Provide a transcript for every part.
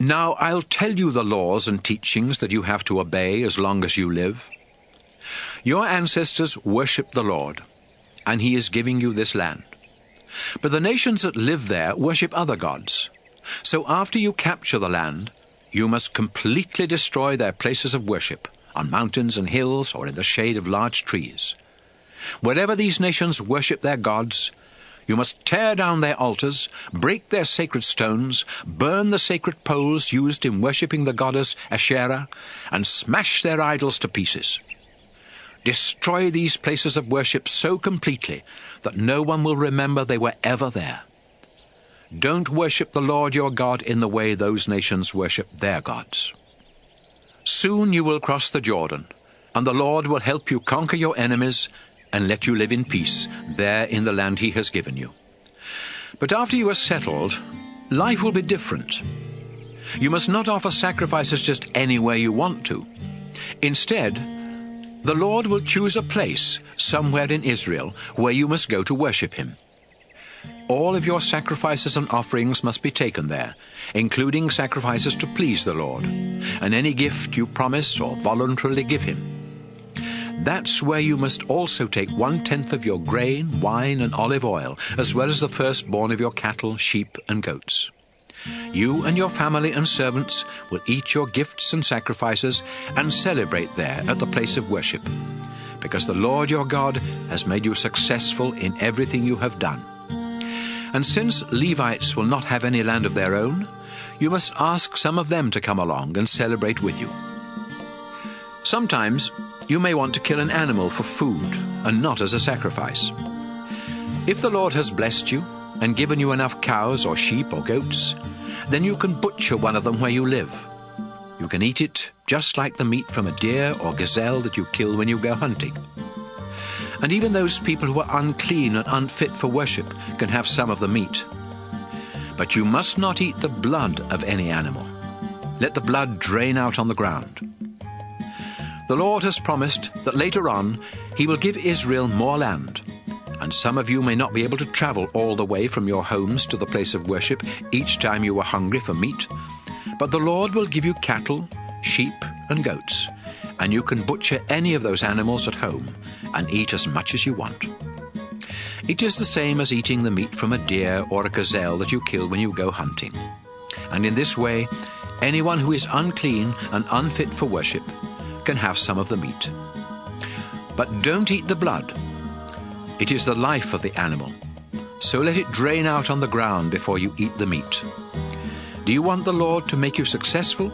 Now I'll tell you the laws and teachings that you have to obey as long as you live. Your ancestors worshipped the Lord, and He is giving you this land. But the nations that live there worship other gods. So after you capture the land, you must completely destroy their places of worship, on mountains and hills or in the shade of large trees. Wherever these nations worship their gods, you must tear down their altars, break their sacred stones, burn the sacred poles used in worshipping the goddess Asherah, and smash their idols to pieces. Destroy these places of worship so completely that no one will remember they were ever there. Don't worship the Lord your God in the way those nations worship their gods. Soon you will cross the Jordan, and the Lord will help you conquer your enemies and let you live in peace there in the land He has given you. But after you are settled, life will be different. You must not offer sacrifices just any way you want to. Instead, the Lord will choose a place somewhere in Israel where you must go to worship Him. All of your sacrifices and offerings must be taken there, including sacrifices to please the Lord, and any gift you promise or voluntarily give Him. That's where you must also take 1/10 of your grain, wine, and olive oil, as well as the firstborn of your cattle, sheep, and goats. You and your family and servants will eat your gifts and sacrifices and celebrate there at the place of worship, because the Lord your God has made you successful in everything you have done. And since Levites will not have any land of their own, you must ask some of them to come along and celebrate with you. Sometimes you may want to kill an animal for food and not as a sacrifice. If the Lord has blessed you and given you enough cows or sheep or goats, then you can butcher one of them where you live. You can eat it just like the meat from a deer or gazelle that you kill when you go hunting. And even those people who are unclean and unfit for worship can have some of the meat. But you must not eat the blood of any animal. Let the blood drain out on the ground. The Lord has promised that later on He will give Israel more land, and some of you may not be able to travel all the way from your homes to the place of worship each time you are hungry for meat, but the Lord will give you cattle, sheep, and goats, and you can butcher any of those animals at home and eat as much as you want. It is the same as eating the meat from a deer or a gazelle that you kill when you go hunting. And in this way, anyone who is unclean and unfit for worship can have some of the meat. But don't eat the blood. It is the life of the animal, so let it drain out on the ground before you eat the meat. Do you want the Lord to make you successful?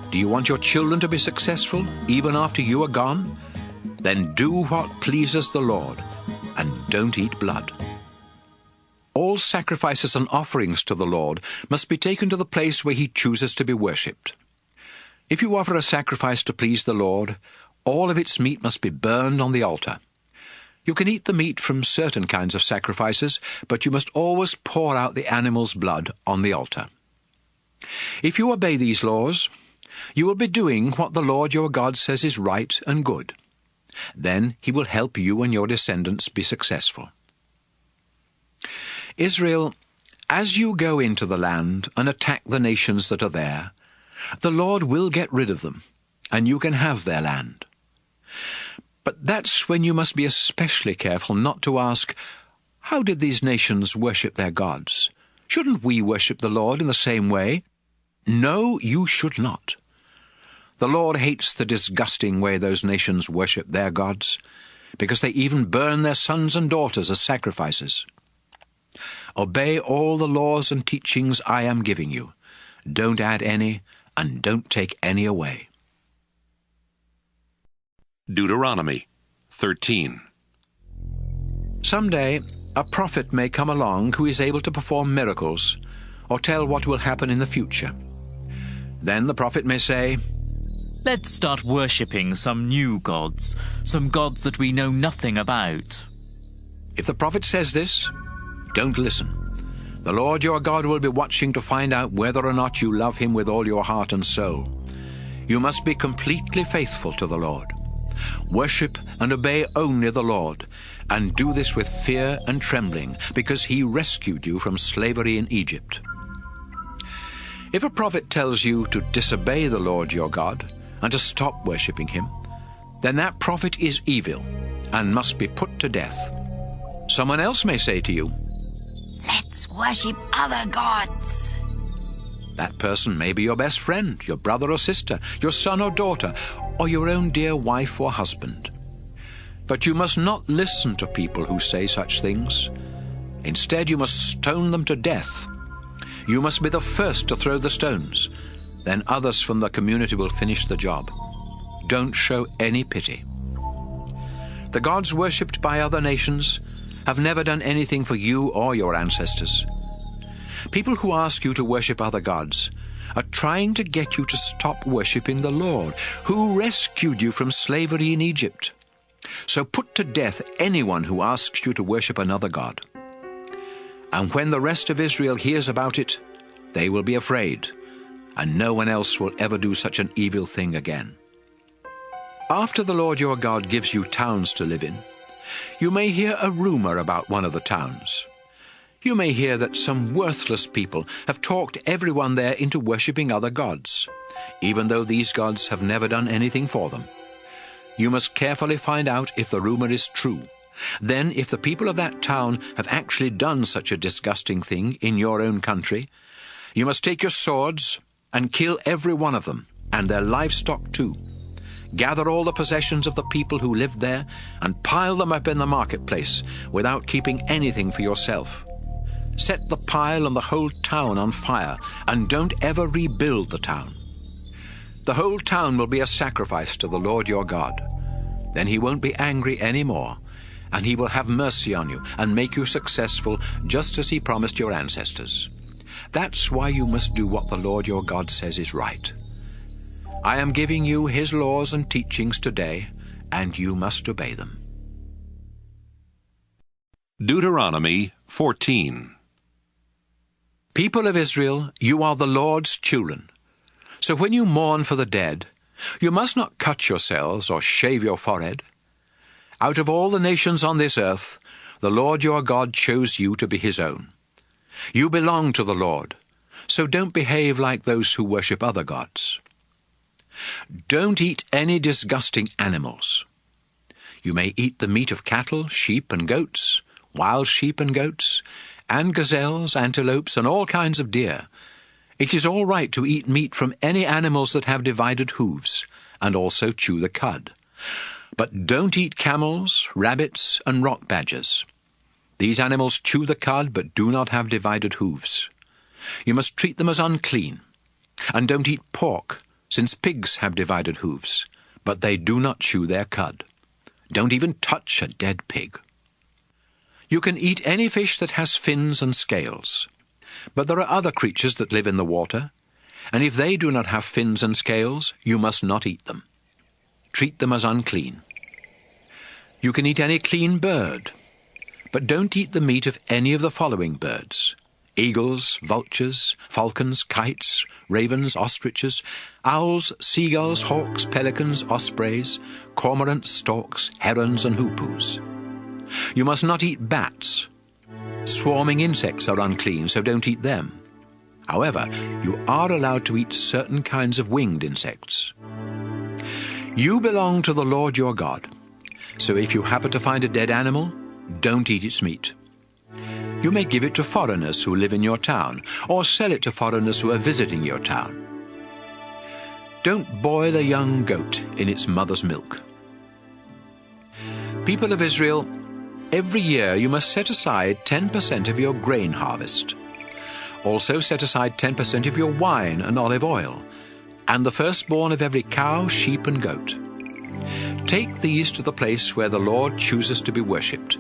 Do you want your children to be successful even after you are gone? Then do what pleases the Lord, and don't eat blood. All sacrifices and offerings to the Lord must be taken to the place where He chooses to be worshipped. If you offer a sacrifice to please the Lord, all of its meat must be burned on the altar. You can eat the meat from certain kinds of sacrifices, but you must always pour out the animal's blood on the altar. If you obey these laws, you will be doing what the Lord your God says is right and good. Then He will help you and your descendants be successful. Israel, as you go into the land and attack the nations that are there, the Lord will get rid of them, and you can have their land. But that's when you must be especially careful not to ask, "How did these nations worship their gods? Shouldn't we worship the Lord in the same way?" No, you should not. The Lord hates the disgusting way those nations worship their gods, because they even burn their sons and daughters as sacrifices. Obey all the laws and teachings I am giving you. Don't add any, and don't take any away. Deuteronomy 13. Someday, a prophet may come along who is able to perform miracles or tell what will happen in the future. Then the prophet may say, "Let's start worshipping some new gods, some gods that we know nothing about." If the prophet says this, don't listen. The Lord your God will be watching to find out whether or not you love Him with all your heart and soul. You must be completely faithful to the Lord. Worship and obey only the Lord, and do this with fear and trembling, because He rescued you from slavery in Egypt. If a prophet tells you to disobey the Lord your God and to stop worshipping him, then that prophet is evil and must be put to death. Someone else may say to you, "Let's worship other gods." That person may be your best friend, your brother or sister, your son or daughter, or your own dear wife or husband. But you must not listen to people who say such things. Instead, you must stone them to death. You must be the first to throw the stones. Then others from the community will finish the job. Don't show any pity. The gods worshipped by other nations have never done anything for you or your ancestors. People who ask you to worship other gods are trying to get you to stop worshipping the Lord, who rescued you from slavery in Egypt. So put to death anyone who asks you to worship another god. And when the rest of Israel hears about it, they will be afraid, and no one else will ever do such an evil thing again. After the Lord your God gives you towns to live in, you may hear a rumor about one of the towns. You may hear that some worthless people have talked everyone there into worshipping other gods, even though these gods have never done anything for them. You must carefully find out if the rumor is true. Then, if the people of that town have actually done such a disgusting thing in your own country, you must take your swords and kill every one of them, and their livestock too. Gather all the possessions of the people who lived there and pile them up in the marketplace without keeping anything for yourself. Set the pile and the whole town on fire, and don't ever rebuild the town. The whole town will be a sacrifice to the Lord your God. Then he won't be angry anymore, and he will have mercy on you and make you successful just as he promised your ancestors. That's why you must do what the Lord your God says is right. I am giving you his laws and teachings today, and you must obey them. Deuteronomy 14. People of Israel, you are the Lord's children. So when you mourn for the dead, you must not cut yourselves or shave your forehead. Out of all the nations on this earth, the Lord your God chose you to be his own. You belong to the Lord, so don't behave like those who worship other gods. Don't eat any disgusting animals. You may eat the meat of cattle, sheep and goats, wild sheep and goats, and gazelles, antelopes, and all kinds of deer. It is all right to eat meat from any animals that have divided hooves, and also chew the cud. But don't eat camels, rabbits, and rock badgers. These animals chew the cud but do not have divided hooves. You must treat them as unclean. And don't eat pork, since pigs have divided hooves, but they do not chew their cud. Don't even touch a dead pig. You can eat any fish that has fins and scales. But there are other creatures that live in the water, and if they do not have fins and scales, you must not eat them. Treat them as unclean. You can eat any clean bird, but don't eat the meat of any of the following birds: eagles, vultures, falcons, kites, ravens, ostriches, owls, seagulls, hawks, pelicans, ospreys, cormorants, storks, herons, and hoopoes. You must not eat bats. Swarming insects are unclean, so don't eat them. However, you are allowed to eat certain kinds of winged insects. You belong to the Lord your God, so if you happen to find a dead animal, don't eat its meat. You may give it to foreigners who live in your town, or sell it to foreigners who are visiting your town. Don't boil a young goat in its mother's milk. People of Israel, every year you must set aside 10% of your grain harvest. Also set aside 10% of your wine and olive oil, and the firstborn of every cow, sheep, and goat. Take these to the place where the Lord chooses to be worshipped,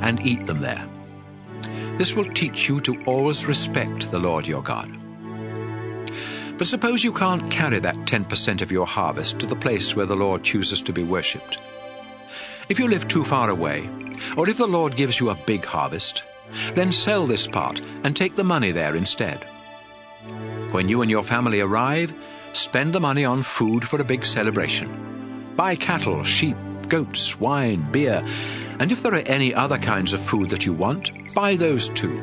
and eat them there. This will teach you to always respect the Lord your God. But suppose you can't carry that 10% of your harvest to the place where the Lord chooses to be worshipped. If you live too far away, or if the Lord gives you a big harvest, then sell this part and take the money there instead. When you and your family arrive, spend the money on food for a big celebration. Buy cattle, sheep, goats, wine, beer, and if there are any other kinds of food that you want, buy those too.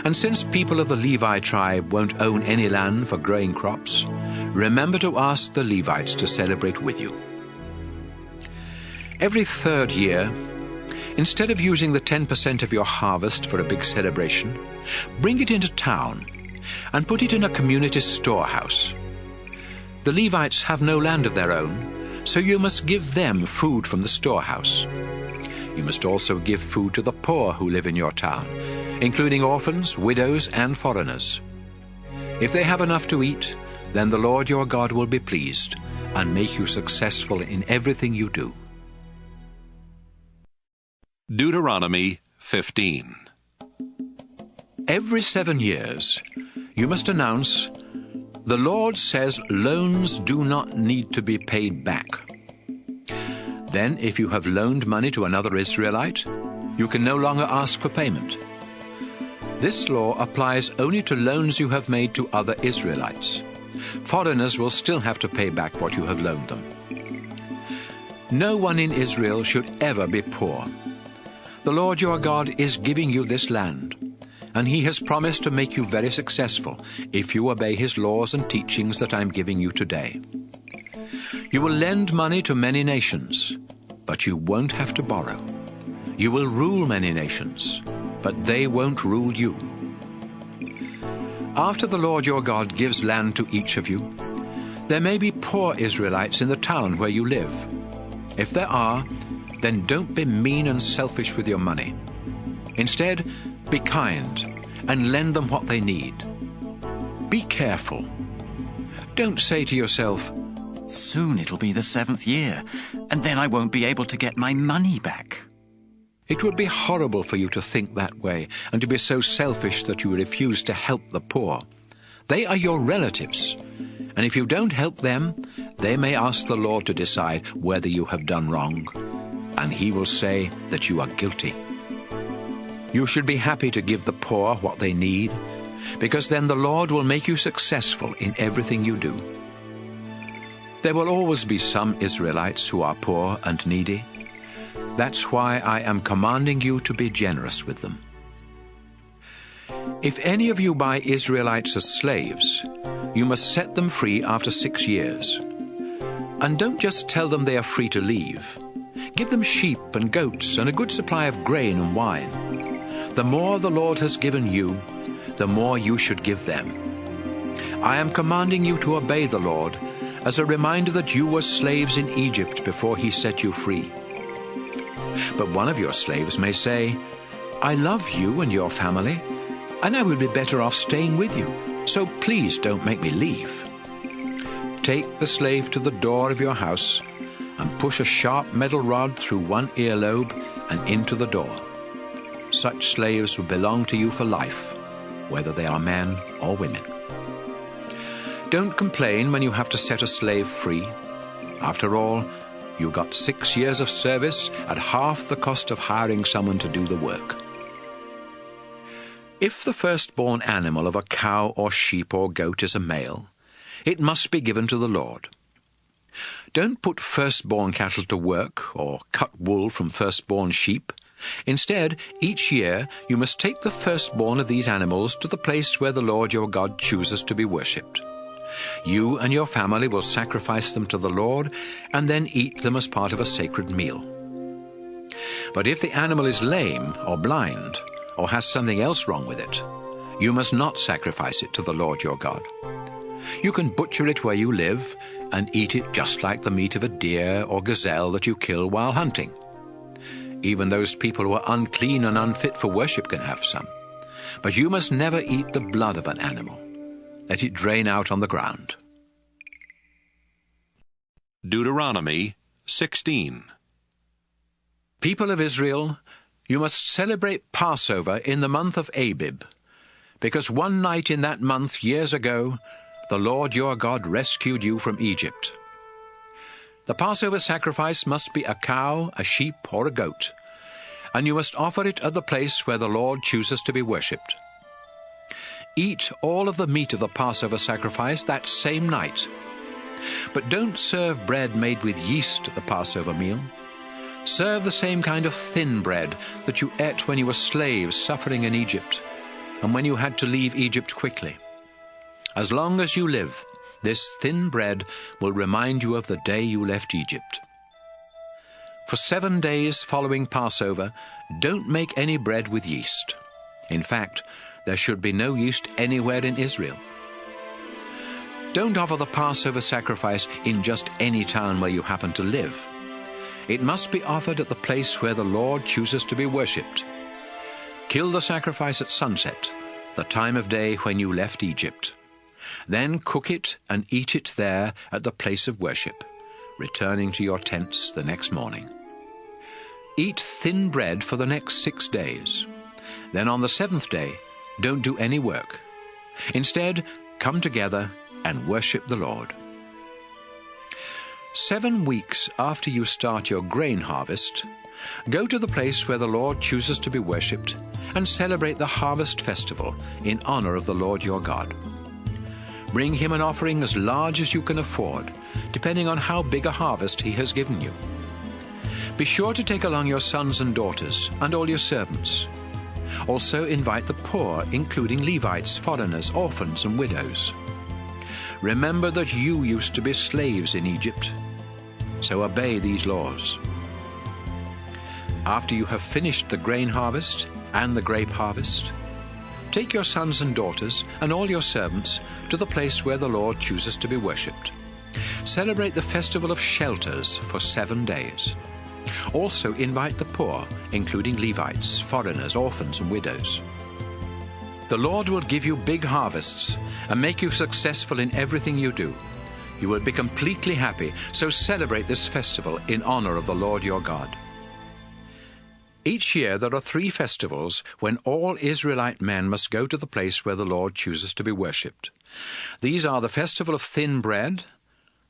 And since people of the Levi tribe won't own any land for growing crops, remember to ask the Levites to celebrate with you. Every third year, instead of using the 10% of your harvest for a big celebration, bring it into town and put it in a community storehouse. The Levites have no land of their own, so you must give them food from the storehouse. You must also give food to the poor who live in your town, including orphans, widows, and foreigners. If they have enough to eat, then the Lord your God will be pleased and make you successful in everything you do. Deuteronomy 15. Every 7 years, you must announce, "The Lord says loans do not need to be paid back." Then, if you have loaned money to another Israelite, you can no longer ask for payment. This law applies only to loans you have made to other Israelites. Foreigners will still have to pay back what you have loaned them. No one in Israel should ever be poor. The Lord your God is giving you this land, and He has promised to make you very successful if you obey His laws and teachings that I am giving you today. You will lend money to many nations, but you won't have to borrow. You will rule many nations, but they won't rule you. After the Lord your God gives land to each of you, there may be poor Israelites in the town where you live. If there are, then don't be mean and selfish with your money. Instead, be kind and lend them what they need. Be careful. Don't say to yourself, "Soon it'll be the 7th year, and then I won't be able to get my money back." It would be horrible for you to think that way and to be so selfish that you refuse to help the poor. They are your relatives, and if you don't help them, they may ask the Lord to decide whether you have done wrong, and He will say that you are guilty. You should be happy to give the poor what they need, because then the Lord will make you successful in everything you do. There will always be some Israelites who are poor and needy. That's why I am commanding you to be generous with them. If any of you buy Israelites as slaves, you must set them free after 6 years. And don't just tell them they are free to leave. Give them sheep and goats and a good supply of grain and wine. The more the Lord has given you, the more you should give them. I am commanding you to obey the Lord as a reminder that you were slaves in Egypt before He set you free. But one of your slaves may say, "I love you and your family, and I would be better off staying with you, so please don't make me leave." Take the slave to the door of your house and push a sharp metal rod through one earlobe and into the door. Such slaves will belong to you for life, whether they are men or women. Don't complain when you have to set a slave free. After all, you got 6 years of service at half the cost of hiring someone to do the work. If the firstborn animal of a cow or sheep or goat is a male, it must be given to the Lord. Don't put firstborn cattle to work or cut wool from firstborn sheep. Instead, each year you must take the firstborn of these animals to the place where the Lord your God chooses to be worshipped. You and your family will sacrifice them to the Lord and then eat them as part of a sacred meal. But if the animal is lame or blind or has something else wrong with it, you must not sacrifice it to the Lord your God. You can butcher it where you live and eat it just like the meat of a deer or gazelle that you kill while hunting. Even those people who are unclean and unfit for worship can have some. But you must never eat the blood of an animal. Let it drain out on the ground. Deuteronomy 16. People of Israel, you must celebrate Passover in the month of Abib, because one night in that month years ago, the Lord your God rescued you from Egypt. The Passover sacrifice must be a cow, a sheep, or a goat, and you must offer it at the place where the Lord chooses to be worshipped. Eat all of the meat of the Passover sacrifice that same night. But don't serve bread made with yeast at the Passover meal. Serve the same kind of thin bread that you ate when you were slaves suffering in Egypt, and when you had to leave Egypt quickly. As long as you live, this thin bread will remind you of the day you left Egypt. For 7 days following Passover, don't make any bread with yeast. In fact, there should be no yeast anywhere in Israel. Don't offer the Passover sacrifice in just any town where you happen to live. It must be offered at the place where the Lord chooses to be worshipped. Kill the sacrifice at sunset, the time of day when you left Egypt. Then cook it and eat it there at the place of worship, returning to your tents the next morning. Eat thin bread for the next 6 days. Then on the 7th day, don't do any work. Instead, come together and worship the Lord. 7 weeks after you start your grain harvest, go to the place where the Lord chooses to be worshipped and celebrate the harvest festival in honor of the Lord your God. Bring him an offering as large as you can afford, depending on how big a harvest he has given you. Be sure to take along your sons and daughters and all your servants. Also invite the poor, including Levites, foreigners, orphans, and widows. Remember that you used to be slaves in Egypt, so obey these laws. After you have finished the grain harvest and the grape harvest, take your sons and daughters and all your servants to the place where the Lord chooses to be worshipped. Celebrate the festival of shelters for 7 days. Also invite the poor, including Levites, foreigners, orphans, and widows. The Lord will give you big harvests and make you successful in everything you do. You will be completely happy, so celebrate this festival in honor of the Lord your God. Each year there are 3 festivals when all Israelite men must go to the place where the Lord chooses to be worshipped. These are the Festival of Thin Bread,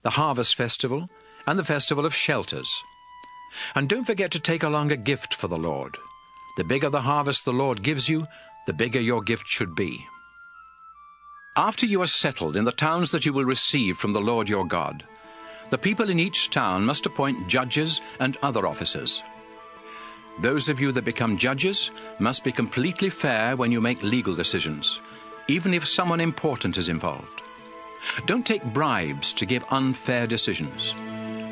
the Harvest Festival, and the Festival of Shelters. And don't forget to take along a gift for the Lord. The bigger the harvest the Lord gives you, the bigger your gift should be. After you are settled in the towns that you will receive from the Lord your God, the people in each town must appoint judges and other officers. Those of you that become judges must be completely fair when you make legal decisions, even if someone important is involved. Don't take bribes to give unfair decisions.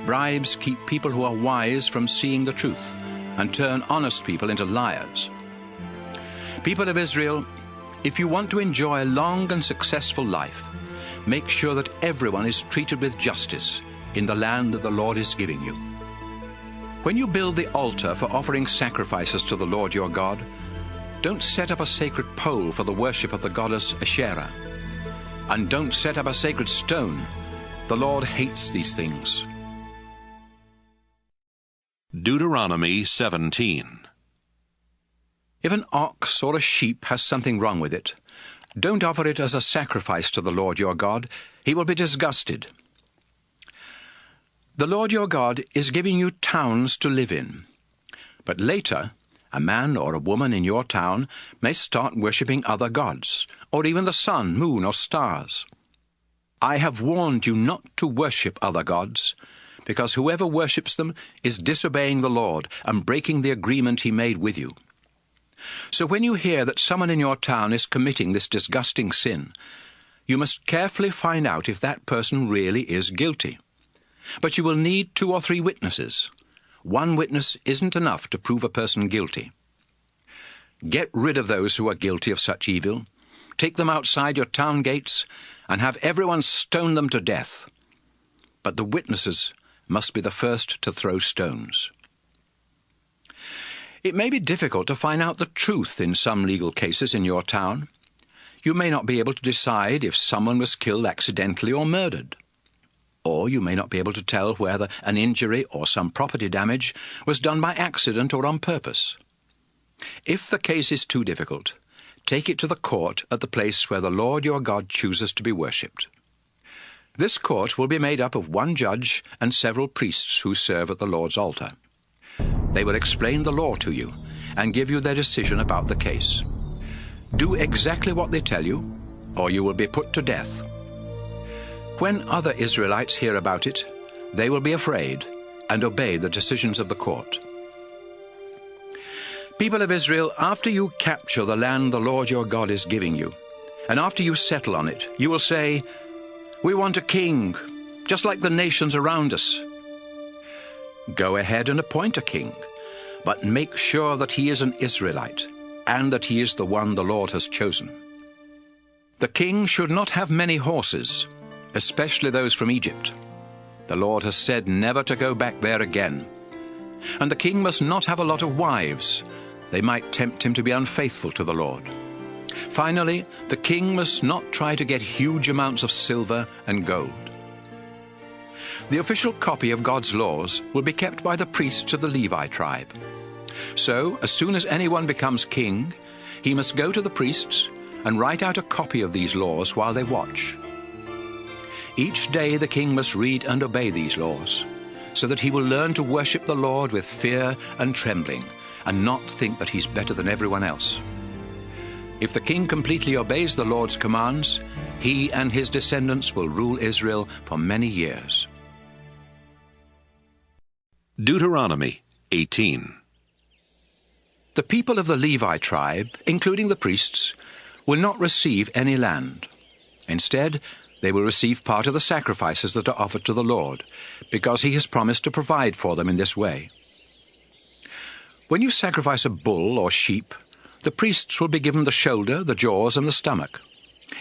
Bribes keep people who are wise from seeing the truth and turn honest people into liars. People of Israel, if you want to enjoy a long and successful life, make sure that everyone is treated with justice in the land that the Lord is giving you. When you build the altar for offering sacrifices to the Lord your God, don't set up a sacred pole for the worship of the goddess Asherah. And don't set up a sacred stone. The Lord hates these things. Deuteronomy 17. If an ox or a sheep has something wrong with it, don't offer it as a sacrifice to the Lord your God. He will be disgusted. The Lord your God is giving you towns to live in. But later, a man or a woman in your town may start worshipping other gods, or even the sun, moon, or stars. I have warned you not to worship other gods, because whoever worships them is disobeying the Lord and breaking the agreement he made with you. So when you hear that someone in your town is committing this disgusting sin, you must carefully find out if that person really is guilty. But you will need 2 or 3 witnesses. 1 witness isn't enough to prove a person guilty. Get rid of those who are guilty of such evil. Take them outside your town gates and have everyone stone them to death. But the witnesses must be the first to throw stones. It may be difficult to find out the truth in some legal cases in your town. You may not be able to decide if someone was killed accidentally or murdered. Or you may not be able to tell whether an injury or some property damage was done by accident or on purpose. If the case is too difficult, take it to the court at the place where the Lord your God chooses to be worshipped. This court will be made up of 1 judge and several priests who serve at the Lord's altar. They will explain the law to you and give you their decision about the case. Do exactly what they tell you, or you will be put to death. When other Israelites hear about it, they will be afraid and obey the decisions of the court. People of Israel, after you capture the land the Lord your God is giving you, and after you settle on it, you will say, "We want a king, just like the nations around us." Go ahead and appoint a king, but make sure that he is an Israelite, and that he is the one the Lord has chosen. The king should not have many horses, especially those from Egypt. The Lord has said never to go back there again. And the king must not have a lot of wives. They might tempt him to be unfaithful to the Lord. Finally, the king must not try to get huge amounts of silver and gold. The official copy of God's laws will be kept by the priests of the Levi tribe. So, as soon as anyone becomes king, he must go to the priests and write out a copy of these laws while they watch. Each day the king must read and obey these laws, so that he will learn to worship the Lord with fear and trembling, and not think that he's better than everyone else. If the king completely obeys the Lord's commands, he and his descendants will rule Israel for many years. Deuteronomy 18. The people of the Levi tribe, including the priests, will not receive any land. Instead, they will receive part of the sacrifices that are offered to the Lord, because he has promised to provide for them in this way. When you sacrifice a bull or sheep, the priests will be given the shoulder, the jaws, and the stomach.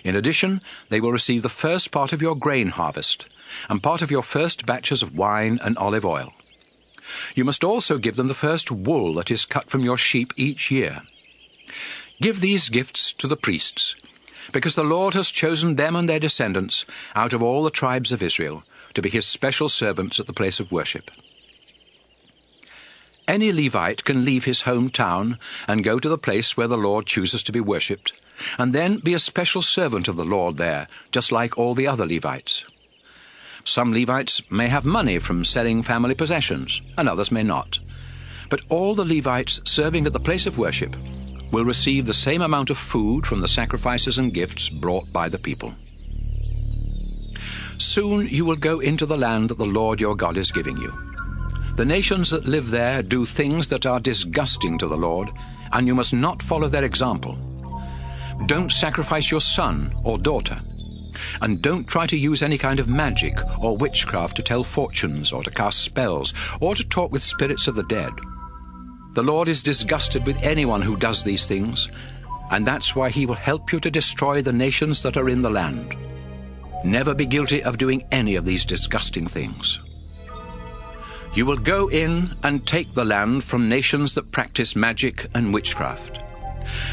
In addition, they will receive the first part of your grain harvest, and part of your first batches of wine and olive oil. You must also give them the first wool that is cut from your sheep each year. Give these gifts to the priests, because the Lord has chosen them and their descendants out of all the tribes of Israel to be his special servants at the place of worship. Any Levite can leave his hometown and go to the place where the Lord chooses to be worshipped, and then be a special servant of the Lord there, just like all the other Levites. Some Levites may have money from selling family possessions, and others may not. But all the Levites serving at the place of worship will receive the same amount of food from the sacrifices and gifts brought by the people. Soon you will go into the land that the Lord your God is giving you. The nations that live there do things that are disgusting to the Lord, and you must not follow their example. Don't sacrifice your son or daughter, and don't try to use any kind of magic or witchcraft to tell fortunes or to cast spells or to talk with spirits of the dead. The Lord is disgusted with anyone who does these things, and that's why he will help you to destroy the nations that are in the land. Never be guilty of doing any of these disgusting things. You will go in and take the land from nations that practice magic and witchcraft.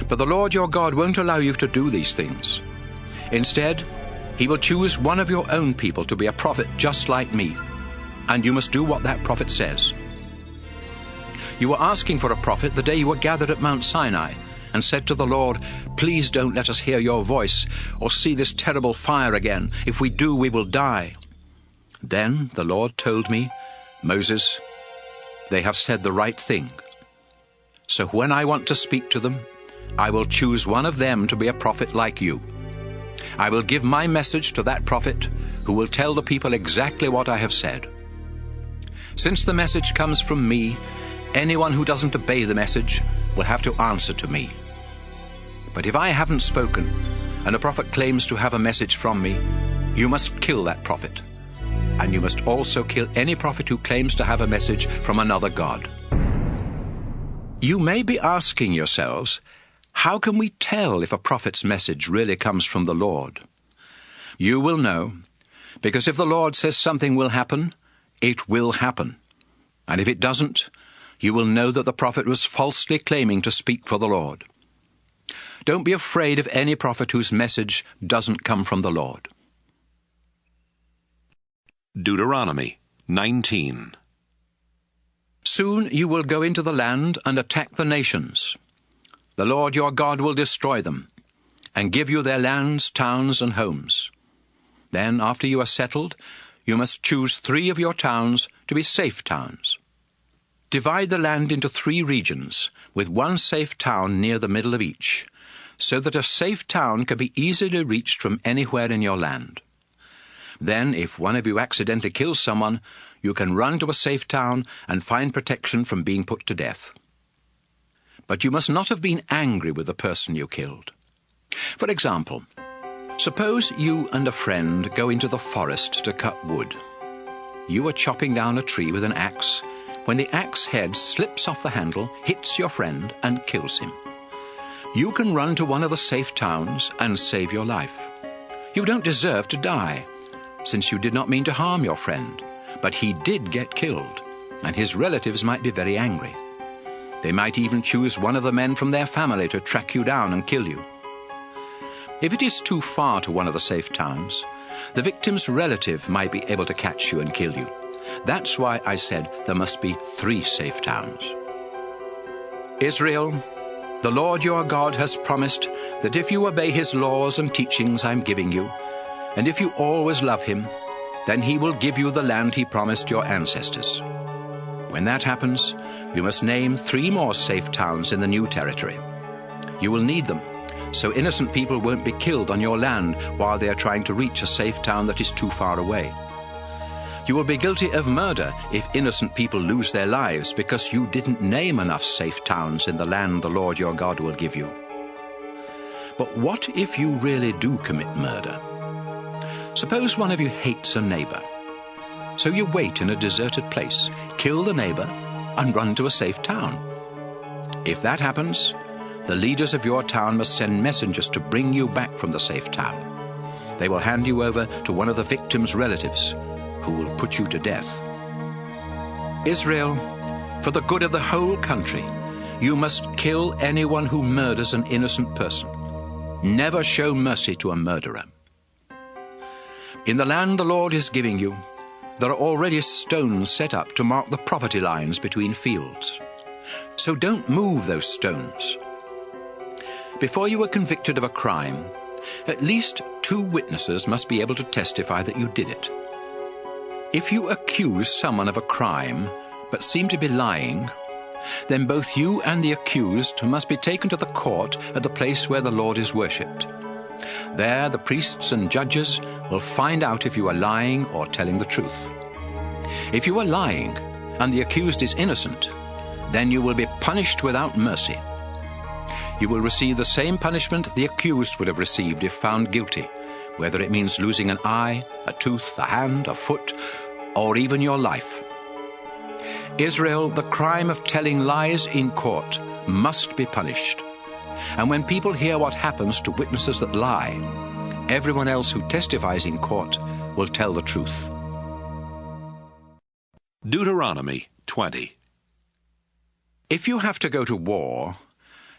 But the Lord your God won't allow you to do these things. Instead, he will choose one of your own people to be a prophet just like me, and you must do what that prophet says. You were asking for a prophet the day you were gathered at Mount Sinai, and said to the Lord, "Please don't let us hear your voice or see this terrible fire again. If we do, we will die." Then the Lord told me, "Moses, they have said the right thing. So when I want to speak to them, I will choose one of them to be a prophet like you. I will give my message to that prophet, who will tell the people exactly what I have said. Since the message comes from me, anyone who doesn't obey the message will have to answer to me. But if I haven't spoken, and a prophet claims to have a message from me, you must kill that prophet. And you must also kill any prophet who claims to have a message from another god." You may be asking yourselves, how can we tell if a prophet's message really comes from the Lord? You will know, because if the Lord says something will happen, it will happen. And if it doesn't, you will know that the prophet was falsely claiming to speak for the Lord. Don't be afraid of any prophet whose message doesn't come from the Lord. Deuteronomy 19. Soon you will go into the land and attack the nations. The Lord your God will destroy them, and give you their lands, towns, and homes. Then, after you are settled, you must choose 3 of your towns to be safe towns. Divide the land into 3 regions, with one safe town near the middle of each, so that a safe town can be easily reached from anywhere in your land. Then, if one of you accidentally kills someone, you can run to a safe town and find protection from being put to death. but you must not have been angry with the person you killed. For example, suppose you and a friend go into the forest to cut wood. You are chopping down a tree with an axe when the axe head slips off the handle, hits your friend, and kills him. You can run to one of the safe towns and save your life. You don't deserve to die, since you did not mean to harm your friend, but he did get killed, and his relatives might be very angry. They might even choose one of the men from their family to track you down and kill you. If it is too far to one of the safe towns, the victim's relative might be able to catch you and kill you. That's why I said there must be 3 safe towns. Israel, the Lord your God has promised that if you obey his laws and teachings I'm giving you, and if you always love him, then he will give you the land he promised your ancestors. When that happens, you must name 3 more safe towns in the new territory. You will need them, so innocent people won't be killed on your land while they are trying to reach a safe town that is too far away. You will be guilty of murder if innocent people lose their lives because you didn't name enough safe towns in the land the Lord your God will give you. But what if you really do commit murder? Suppose one of you hates a neighbor. So you wait in a deserted place, kill the neighbor, and run to a safe town. If that happens, the leaders of your town must send messengers to bring you back from the safe town. They will hand you over to one of the victim's relatives, who will put you to death. Israel, for the good of the whole country, you must kill anyone who murders an innocent person. Never show mercy to a murderer. In the land the Lord is giving you, there are already stones set up to mark the property lines between fields. So don't move those stones. Before you are convicted of a crime, at least 2 witnesses must be able to testify that you did it. If you accuse someone of a crime, but seem to be lying, then both you and the accused must be taken to the court at the place where the Lord is worshipped. There, the priests and judges will find out if you are lying or telling the truth. If you are lying, and the accused is innocent, then you will be punished without mercy. You will receive the same punishment the accused would have received if found guilty, whether it means losing an eye, a tooth, a hand, a foot, or even your life. Israel, the crime of telling lies in court must be punished. And when people hear what happens to witnesses that lie, everyone else who testifies in court will tell the truth. Deuteronomy 20. If you have to go to war,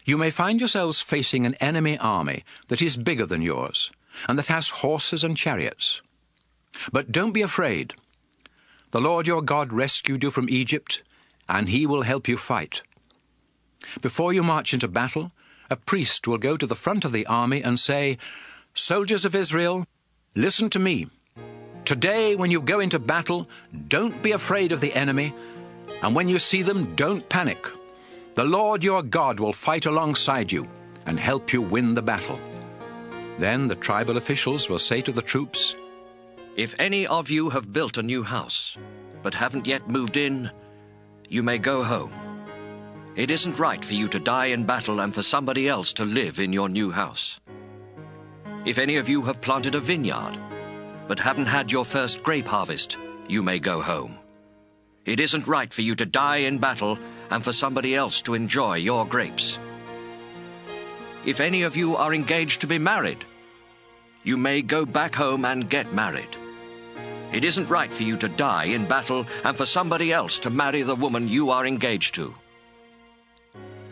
you may find yourselves facing an enemy army that is bigger than yours, and that has horses and chariots. But don't be afraid. The Lord your God rescued you from Egypt, and he will help you fight. Before you march into battle, a priest will go to the front of the army and say, "Soldiers of Israel, listen to me. Today, when you go into battle, don't be afraid of the enemy, and when you see them, don't panic. The Lord your God will fight alongside you and help you win the battle." Then the tribal officials will say to the troops, "If any of you have built a new house, but haven't yet moved in, you may go home. It isn't right for you to die in battle and for somebody else to live in your new house. If any of you have planted a vineyard, but haven't had your first grape harvest, you may go home. It isn't right for you to die in battle and for somebody else to enjoy your grapes. If any of you are engaged to be married, you may go back home and get married. It isn't right for you to die in battle and for somebody else to marry the woman you are engaged to.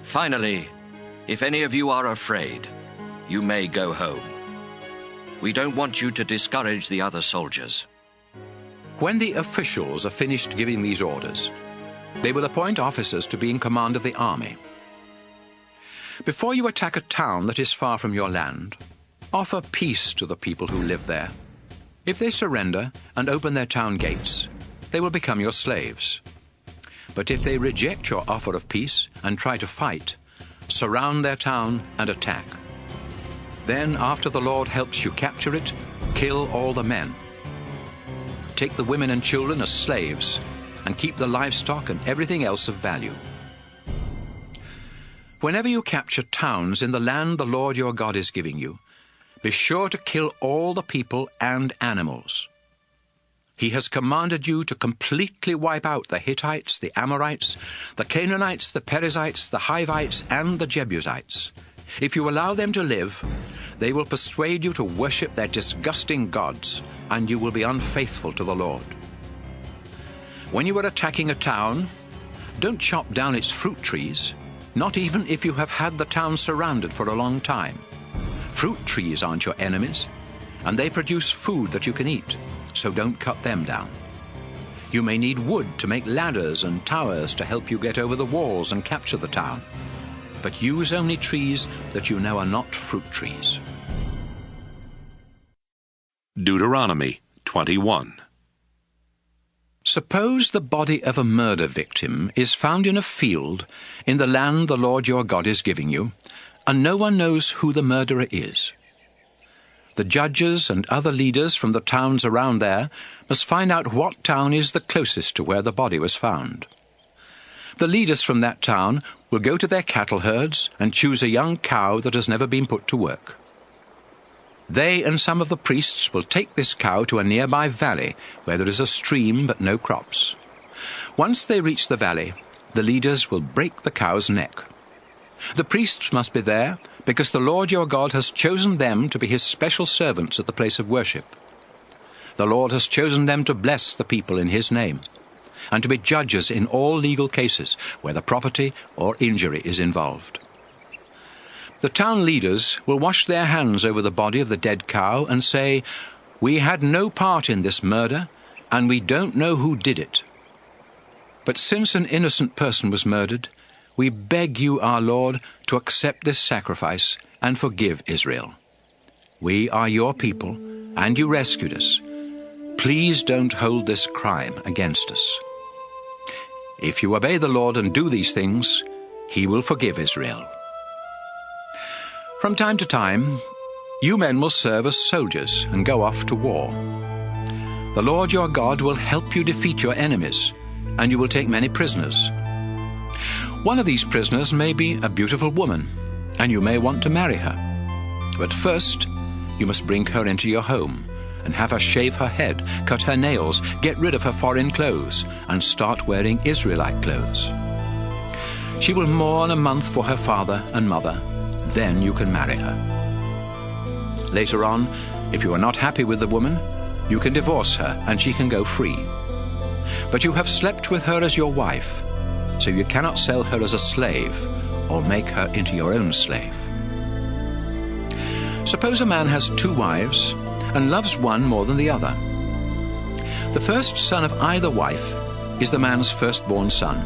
Finally, if any of you are afraid, you may go home. We don't want you to discourage the other soldiers." When the officials are finished giving these orders, they will appoint officers to be in command of the army. Before you attack a town that is far from your land, offer peace to the people who live there. If they surrender and open their town gates, they will become your slaves. But if they reject your offer of peace and try to fight, surround their town and attack. Then, after the Lord helps you capture it, kill all the men. Take the women and children as slaves, and keep the livestock and everything else of value. Whenever you capture towns in the land the Lord your God is giving you, be sure to kill all the people and animals. He has commanded you to completely wipe out the Hittites, the Amorites, the Canaanites, the Perizzites, the Hivites, and the Jebusites. If you allow them to live, they will persuade you to worship their disgusting gods, and you will be unfaithful to the Lord. When you are attacking a town, don't chop down its fruit trees, not even if you have had the town surrounded for a long time. Fruit trees aren't your enemies, and they produce food that you can eat, so don't cut them down. You may need wood to make ladders and towers to help you get over the walls and capture the town, but use only trees that you know are not fruit trees. Deuteronomy 21. Suppose the body of a murder victim is found in a field in the land the Lord your God is giving you, and no one knows who the murderer is. The judges and other leaders from the towns around there must find out what town is the closest to where the body was found. The leaders from that town will go to their cattle herds and choose a young cow that has never been put to work. They and some of the priests will take this cow to a nearby valley where there is a stream but no crops. Once they reach the valley, the leaders will break the cow's neck. The priests must be there because the Lord your God has chosen them to be his special servants at the place of worship. The Lord has chosen them to bless the people in his name and to be judges in all legal cases, whether property or injury is involved. The town leaders will wash their hands over the body of the dead cow and say, "We had no part in this murder, and we don't know who did it. But since an innocent person was murdered, we beg you, our Lord, to accept this sacrifice and forgive Israel. We are your people, and you rescued us. Please don't hold this crime against us." If you obey the Lord and do these things, he will forgive Israel. From time to time, you men will serve as soldiers and go off to war. The Lord your God will help you defeat your enemies, and you will take many prisoners. One of these prisoners may be a beautiful woman, and you may want to marry her. But first, you must bring her into your home and have her shave her head, cut her nails, get rid of her foreign clothes, and start wearing Israelite clothes. She will mourn a month for her father and mother. Then you can marry her. Later on, if you are not happy with the woman, you can divorce her and she can go free. But you have slept with her as your wife, so you cannot sell her as a slave or make her into your own slave. Suppose a man has 2 wives and loves one more than the other. The first son of either wife is the man's firstborn son,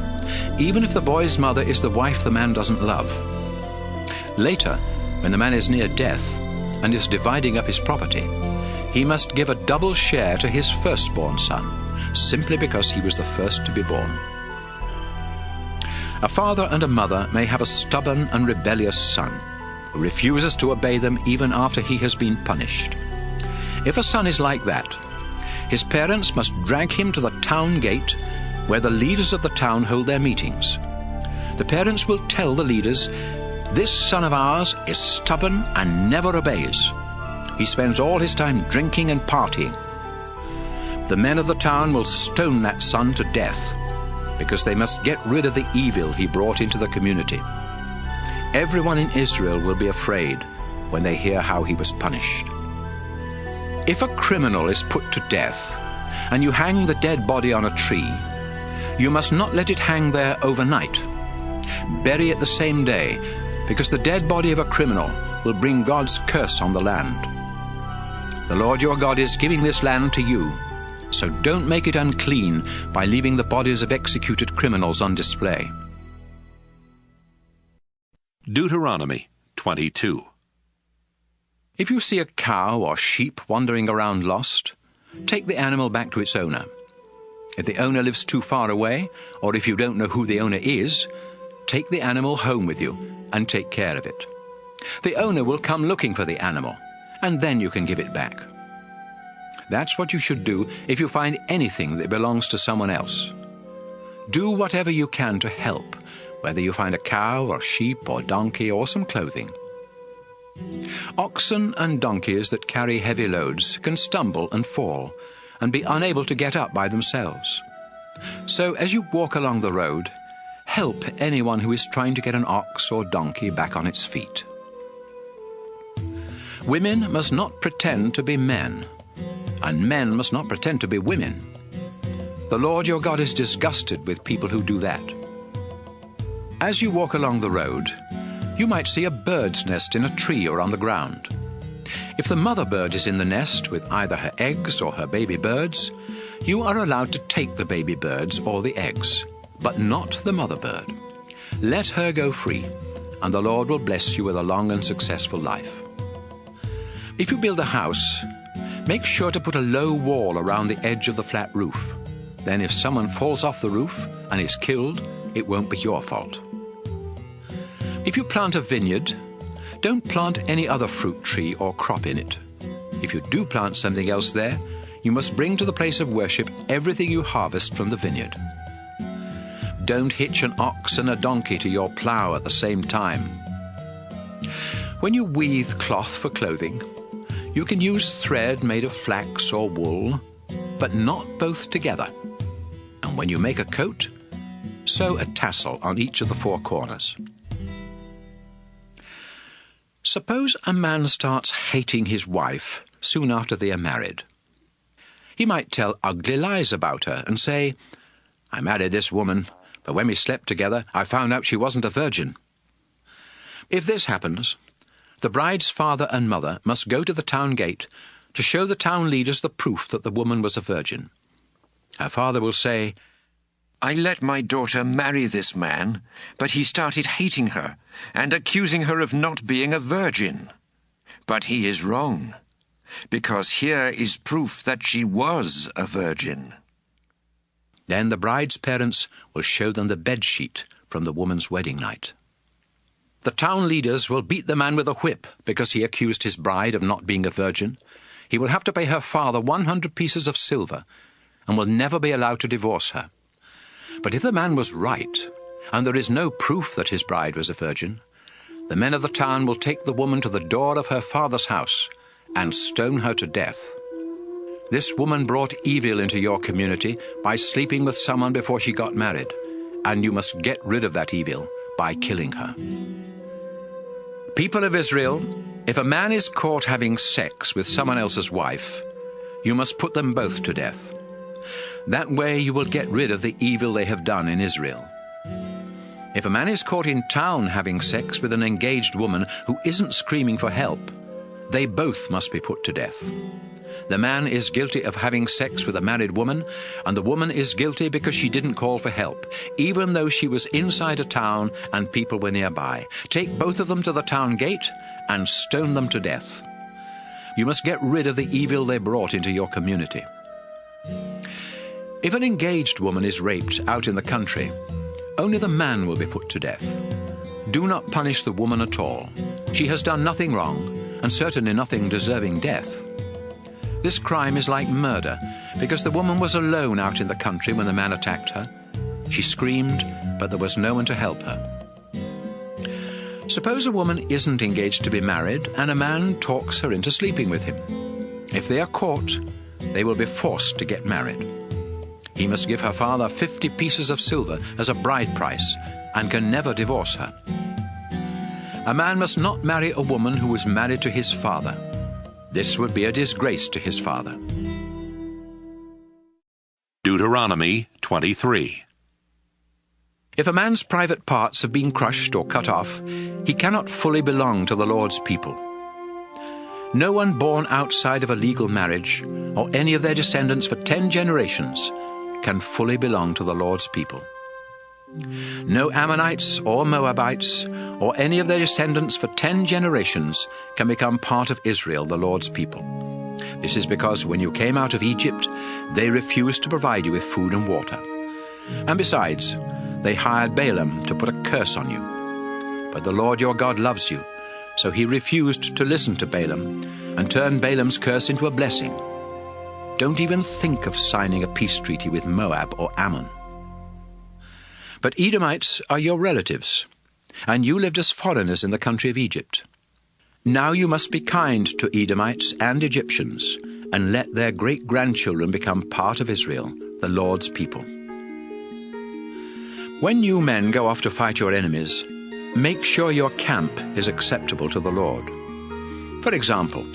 even if the boy's mother is the wife the man doesn't love. Later, when the man is near death and is dividing up his property, he must give a double share to his firstborn son, simply because he was the first to be born. A father and a mother may have a stubborn and rebellious son who refuses to obey them even after he has been punished. If a son is like that, his parents must drag him to the town gate where the leaders of the town hold their meetings. The parents will tell the leaders, "This son of ours is stubborn and never obeys. He spends all his time drinking and partying." The men of the town will stone that son to death because they must get rid of the evil he brought into the community. Everyone in Israel will be afraid when they hear how he was punished. If a criminal is put to death and you hang the dead body on a tree, you must not let it hang there overnight. Bury it the same day, because the dead body of a criminal will bring God's curse on the land. The Lord your God is giving this land to you, so don't make it unclean by leaving the bodies of executed criminals on display. Deuteronomy 22. If you see a cow or sheep wandering around lost, take the animal back to its owner. If the owner lives too far away, or if you don't know who the owner is, take the animal home with you and take care of it. The owner will come looking for the animal, and then you can give it back. That's what you should do if you find anything that belongs to someone else. Do whatever you can to help, whether you find a cow or sheep or donkey or some clothing. Oxen and donkeys that carry heavy loads can stumble and fall and be unable to get up by themselves. So as you walk along the road, help anyone who is trying to get an ox or donkey back on its feet. Women must not pretend to be men, and men must not pretend to be women. The Lord your God is disgusted with people who do that. As you walk along the road, you might see a bird's nest in a tree or on the ground. If the mother bird is in the nest with either her eggs or her baby birds, you are allowed to take the baby birds or the eggs, but not the mother bird. Let her go free, and the Lord will bless you with a long and successful life. If you build a house, make sure to put a low wall around the edge of the flat roof. Then if someone falls off the roof and is killed, it won't be your fault. If you plant a vineyard, don't plant any other fruit tree or crop in it. If you do plant something else there, you must bring to the place of worship everything you harvest from the vineyard. Don't hitch an ox and a donkey to your plough at the same time. When you weave cloth for clothing, you can use thread made of flax or wool, but not both together. And when you make a coat, sew a tassel on each of the four corners. Suppose a man starts hating his wife soon after they are married. He might tell ugly lies about her and say, "I married this woman, but when we slept together, I found out she wasn't a virgin." If this happens, the bride's father and mother must go to the town gate to show the town leaders the proof that the woman was a virgin. Her father will say, "I let my daughter marry this man, but he started hating her and accusing her of not being a virgin. But he is wrong, because here is proof that she was a virgin." Then the bride's parents will show them the bedsheet from the woman's wedding night. The town leaders will beat the man with a whip because he accused his bride of not being a virgin. He will have to pay her father 100 pieces of silver and will never be allowed to divorce her. But if the man was right, and there is no proof that his bride was a virgin, the men of the town will take the woman to the door of her father's house and stone her to death. This woman brought evil into your community by sleeping with someone before she got married, and you must get rid of that evil by killing her. People of Israel, if a man is caught having sex with someone else's wife, you must put them both to death. That way you will get rid of the evil they have done in Israel. If a man is caught in town having sex with an engaged woman who isn't screaming for help, they both must be put to death. The man is guilty of having sex with a married woman, and the woman is guilty because she didn't call for help, even though she was inside a town and people were nearby. Take both of them to the town gate and stone them to death. You must get rid of the evil they brought into your community. If an engaged woman is raped out in the country, only the man will be put to death. Do not punish the woman at all. She has done nothing wrong, and certainly nothing deserving death. This crime is like murder, because the woman was alone out in the country when the man attacked her. She screamed, but there was no one to help her. Suppose a woman isn't engaged to be married, and a man talks her into sleeping with him. If they are caught, they will be forced to get married. He must give her father 50 pieces of silver as a bride price, and can never divorce her. A man must not marry a woman who was married to his father. This would be a disgrace to his father. Deuteronomy 23. If a man's private parts have been crushed or cut off, he cannot fully belong to the Lord's people. No one born outside of a legal marriage, or any of their descendants for 10 generations, can fully belong to the Lord's people. No Ammonites or Moabites, or any of their descendants for 10 generations, can become part of Israel, the Lord's people. This is because when you came out of Egypt, they refused to provide you with food and water. And besides, they hired Balaam to put a curse on you. But the Lord your God loves you, so he refused to listen to Balaam and turned Balaam's curse into a blessing. Don't even think of signing a peace treaty with Moab or Ammon. But Edomites are your relatives, and you lived as foreigners in the country of Egypt. Now you must be kind to Edomites and Egyptians, and let their great-grandchildren become part of Israel, the Lord's people. When you men go off to fight your enemies, make sure your camp is acceptable to the Lord. For example,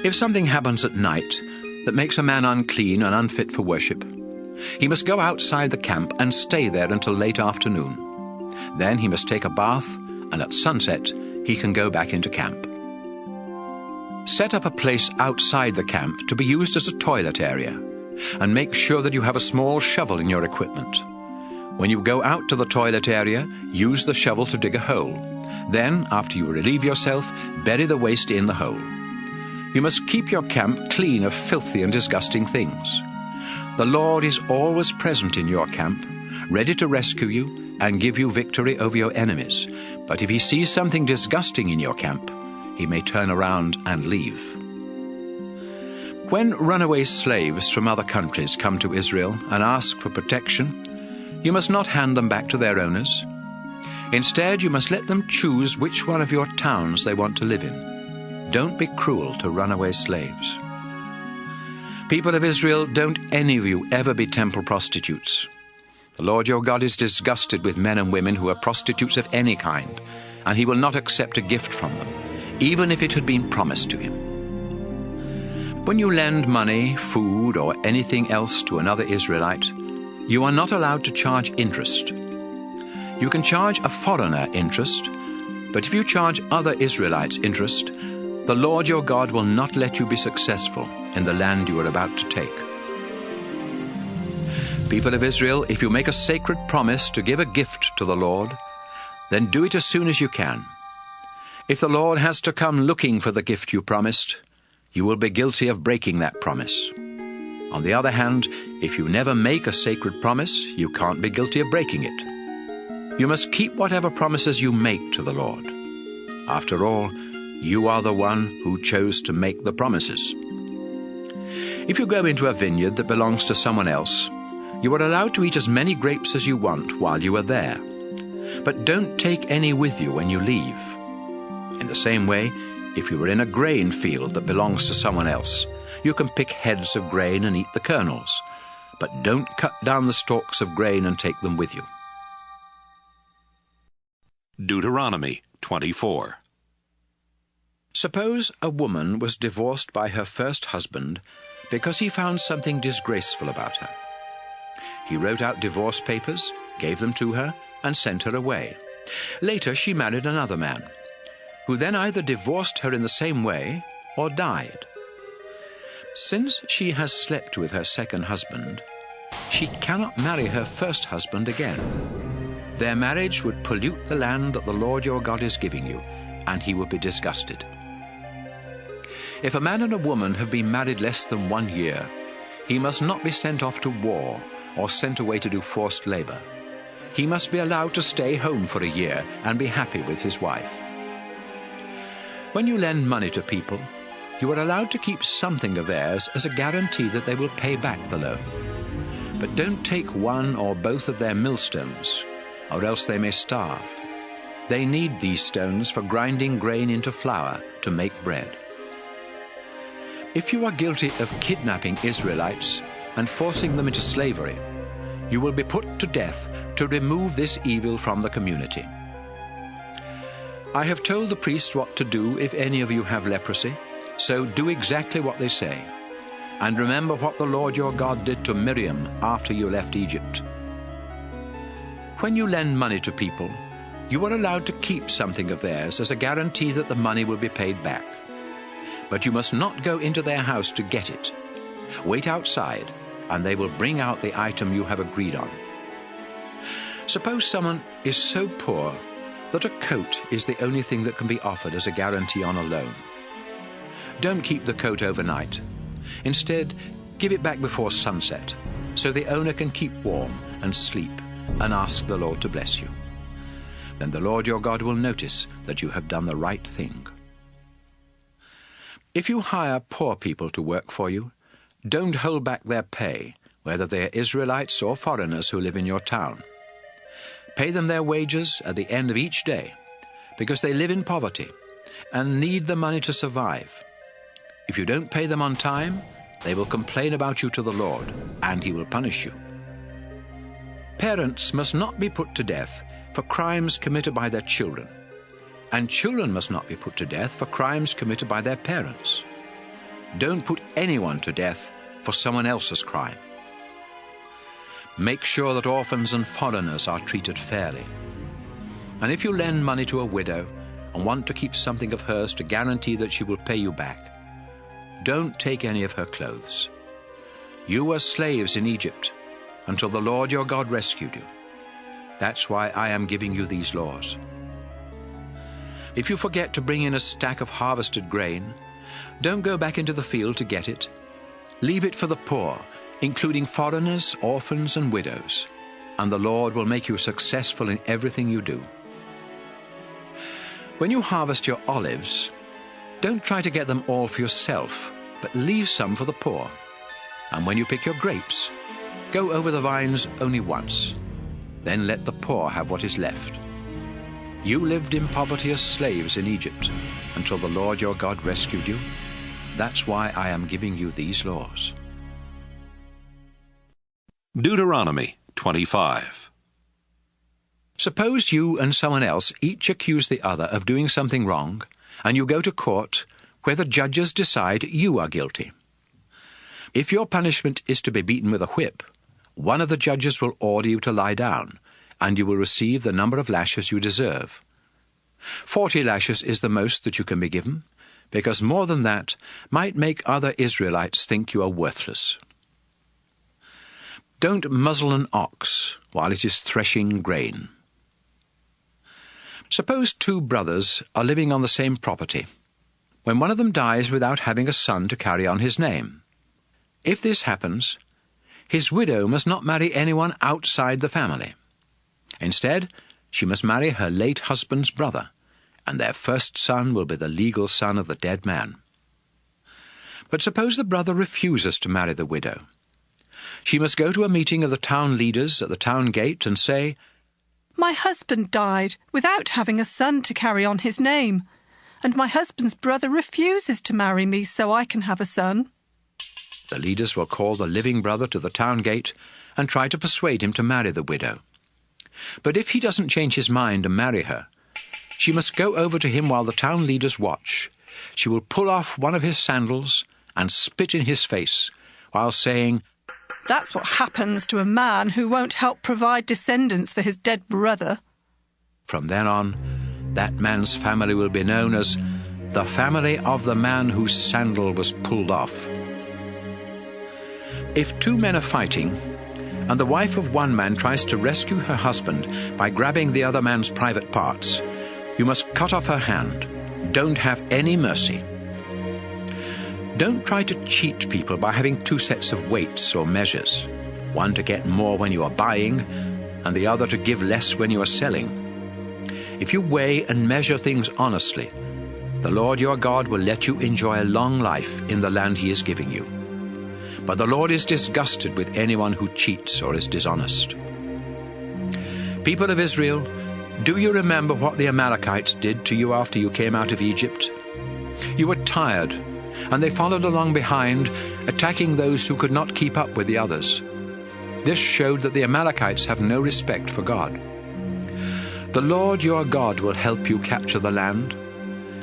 if something happens at night that makes a man unclean and unfit for worship, he must go outside the camp and stay there until late afternoon. Then he must take a bath, and at sunset he can go back into camp. Set up a place outside the camp to be used as a toilet area, and make sure that you have a small shovel in your equipment. When you go out to the toilet area, use the shovel to dig a hole. Then, after you relieve yourself, bury the waste in the hole. You must keep your camp clean of filthy and disgusting things. The Lord is always present in your camp, ready to rescue you and give you victory over your enemies. But if he sees something disgusting in your camp, he may turn around and leave. When runaway slaves from other countries come to Israel and ask for protection, you must not hand them back to their owners. Instead, you must let them choose which one of your towns they want to live in. Don't be cruel to runaway slaves. People of Israel, don't any of you ever be temple prostitutes. The Lord your God is disgusted with men and women who are prostitutes of any kind, and he will not accept a gift from them, even if it had been promised to him. When you lend money, food, or anything else to another Israelite, you are not allowed to charge interest. You can charge a foreigner interest, but if you charge other Israelites interest, the Lord your God will not let you be successful in the land you are about to take. People of Israel, if you make a sacred promise to give a gift to the Lord, then do it as soon as you can. If the Lord has to come looking for the gift you promised, you will be guilty of breaking that promise. On the other hand, if you never make a sacred promise, you can't be guilty of breaking it. You must keep whatever promises you make to the Lord. After all, you are the one who chose to make the promises. If you go into a vineyard that belongs to someone else, you are allowed to eat as many grapes as you want while you are there. But don't take any with you when you leave. In the same way, if you are in a grain field that belongs to someone else, you can pick heads of grain and eat the kernels, but don't cut down the stalks of grain and take them with you. Deuteronomy 24. Suppose a woman was divorced by her first husband because he found something disgraceful about her. He wrote out divorce papers, gave them to her, and sent her away. Later she married another man, who then either divorced her in the same way or died. Since she has slept with her second husband, she cannot marry her first husband again. Their marriage would pollute the land that the Lord your God is giving you, and he would be disgusted. If a man and a woman have been married less than 1 year, he must not be sent off to war or sent away to do forced labor. He must be allowed to stay home for a year and be happy with his wife. When you lend money to people, you are allowed to keep something of theirs as a guarantee that they will pay back the loan. But don't take one or both of their millstones, or else they may starve. They need these stones for grinding grain into flour to make bread. If you are guilty of kidnapping Israelites and forcing them into slavery, you will be put to death to remove this evil from the community. I have told the priests what to do if any of you have leprosy, so do exactly what they say. And remember what the Lord your God did to Miriam after you left Egypt. When you lend money to people, you are allowed to keep something of theirs as a guarantee that the money will be paid back. But you must not go into their house to get it. Wait outside, and they will bring out the item you have agreed on. Suppose someone is so poor that a coat is the only thing that can be offered as a guarantee on a loan. Don't keep the coat overnight. Instead, give it back before sunset, so the owner can keep warm and sleep and ask the Lord to bless you. Then the Lord your God will notice that you have done the right thing. If you hire poor people to work for you, don't hold back their pay, whether they are Israelites or foreigners who live in your town. Pay them their wages at the end of each day, because they live in poverty and need the money to survive. If you don't pay them on time, they will complain about you to the Lord, and he will punish you. Parents must not be put to death for crimes committed by their children, and children must not be put to death for crimes committed by their parents. Don't put anyone to death for someone else's crime. Make sure that orphans and foreigners are treated fairly. And if you lend money to a widow and want to keep something of hers to guarantee that she will pay you back, don't take any of her clothes. You were slaves in Egypt until the Lord your God rescued you. That's why I am giving you these laws. If you forget to bring in a stack of harvested grain, don't go back into the field to get it. Leave it for the poor, including foreigners, orphans, and widows, and the Lord will make you successful in everything you do. When you harvest your olives, don't try to get them all for yourself, but leave some for the poor. And when you pick your grapes, go over the vines only once. Then let the poor have what is left. You lived in poverty as slaves in Egypt until the Lord your God rescued you. That's why I am giving you these laws. Deuteronomy 25. Suppose you and someone else each accuse the other of doing something wrong, and you go to court where the judges decide you are guilty. If your punishment is to be beaten with a whip, one of the judges will order you to lie down, and you will receive the number of lashes you deserve. 40 lashes is the most that you can be given, because more than that might make other Israelites think you are worthless. Don't muzzle an ox while it is threshing grain. Suppose two brothers are living on the same property, when one of them dies without having a son to carry on his name. If this happens, his widow must not marry anyone outside the family. Instead, she must marry her late husband's brother, and their first son will be the legal son of the dead man. But suppose the brother refuses to marry the widow. She must go to a meeting of the town leaders at the town gate and say, "My husband died without having a son to carry on his name, and my husband's brother refuses to marry me so I can have a son." The leaders will call the living brother to the town gate and try to persuade him to marry the widow. But if he doesn't change his mind and marry her, she must go over to him while the town leaders watch. She will pull off one of his sandals and spit in his face, while saying, "That's what happens to a man who won't help provide descendants for his dead brother." From then on, that man's family will be known as the family of the man whose sandal was pulled off. If two men are fighting, and the wife of one man tries to rescue her husband by grabbing the other man's private parts, you must cut off her hand. Don't have any mercy. Don't try to cheat people by having two sets of weights or measures, one to get more when you are buying, and the other to give less when you are selling. If you weigh and measure things honestly, the Lord your God will let you enjoy a long life in the land he is giving you. But the Lord is disgusted with anyone who cheats or is dishonest. People of Israel, do you remember what the Amalekites did to you after you came out of Egypt? You were tired, and they followed along behind, attacking those who could not keep up with the others. This showed that the Amalekites have no respect for God. The Lord your God will help you capture the land,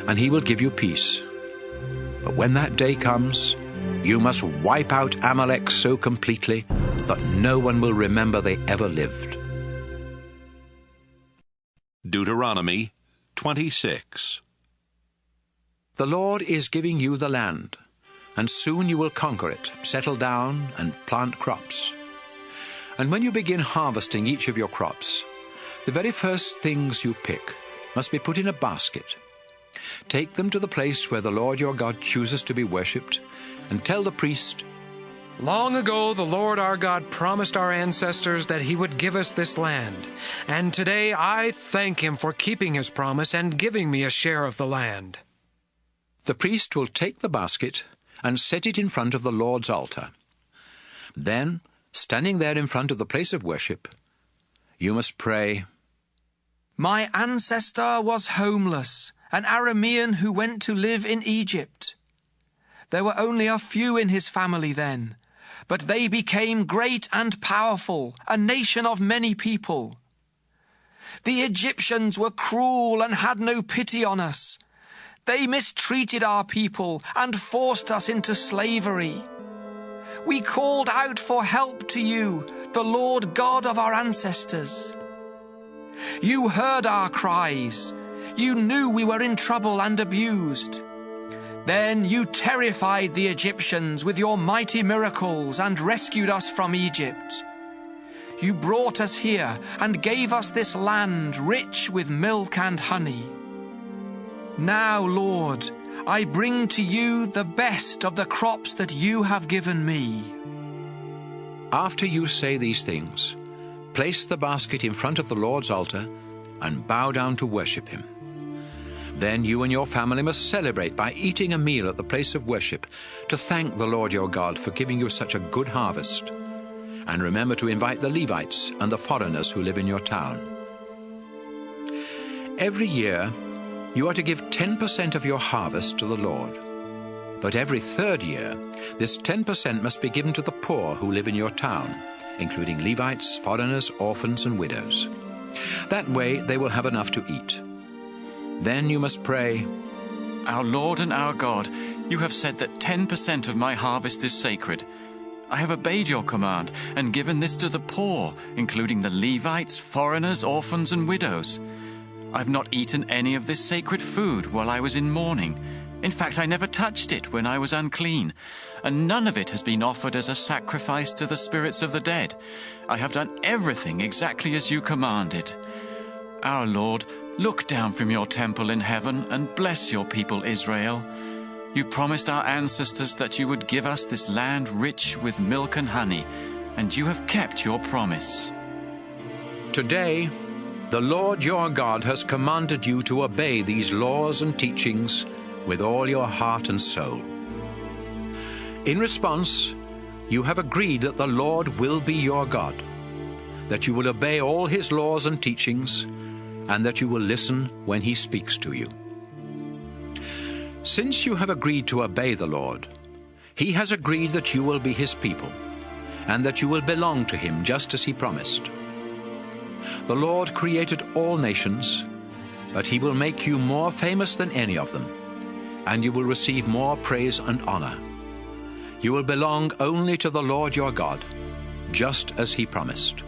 and he will give you peace. But when that day comes, you must wipe out Amalek so completely that no one will remember they ever lived. Deuteronomy 26. The Lord is giving you the land, and soon you will conquer it, settle down, and plant crops. And when you begin harvesting each of your crops, the very first things you pick must be put in a basket. Take them to the place where the Lord your God chooses to be worshipped, and tell the priest, "Long ago the Lord our God promised our ancestors that he would give us this land, and today I thank him for keeping his promise and giving me a share of the land." The priest will take the basket and set it in front of the Lord's altar. Then, standing there in front of the place of worship, you must pray, My ancestor was homeless, an Aramean who went to live in Egypt. There were only a few in his family then, but they became great and powerful, a nation of many people. The Egyptians were cruel and had no pity on us. They mistreated our people and forced us into slavery. We called out for help to you, the Lord God of our ancestors. You heard our cries. You knew we were in trouble and abused. Then you terrified the Egyptians with your mighty miracles and rescued us from Egypt. You brought us here and gave us this land rich with milk and honey. Now, Lord, I bring to you the best of the crops that you have given me. After you say these things, place the basket in front of the Lord's altar and bow down to worship him. Then you and your family must celebrate by eating a meal at the place of worship to thank the Lord your God for giving you such a good harvest. And remember to invite the Levites and the foreigners who live in your town. Every year, you are to give 10% of your harvest to the Lord. But every third year, this 10% must be given to the poor who live in your town, including Levites, foreigners, orphans, and widows. That way they will have enough to eat. Then you must pray, Our Lord and our God, you have said that 10% of my harvest is sacred. I have obeyed your command and given this to the poor, including the Levites, foreigners, orphans, and widows. I've not eaten any of this sacred food while I was in mourning. In fact, I never touched it when I was unclean, and none of it has been offered as a sacrifice to the spirits of the dead. I have done everything exactly as you commanded. Our Lord, look down from your temple in heaven and bless your people Israel. You promised our ancestors that you would give us this land rich with milk and honey, and you have kept your promise. Today, the Lord your God has commanded you to obey these laws and teachings with all your heart and soul. In response, you have agreed that the Lord will be your God, that you will obey all his laws and teachings, and that you will listen when he speaks to you. Since you have agreed to obey the Lord, he has agreed that you will be his people, and that you will belong to him just as he promised. The Lord created all nations, but he will make you more famous than any of them, and you will receive more praise and honor. You will belong only to the Lord your God, just as he promised.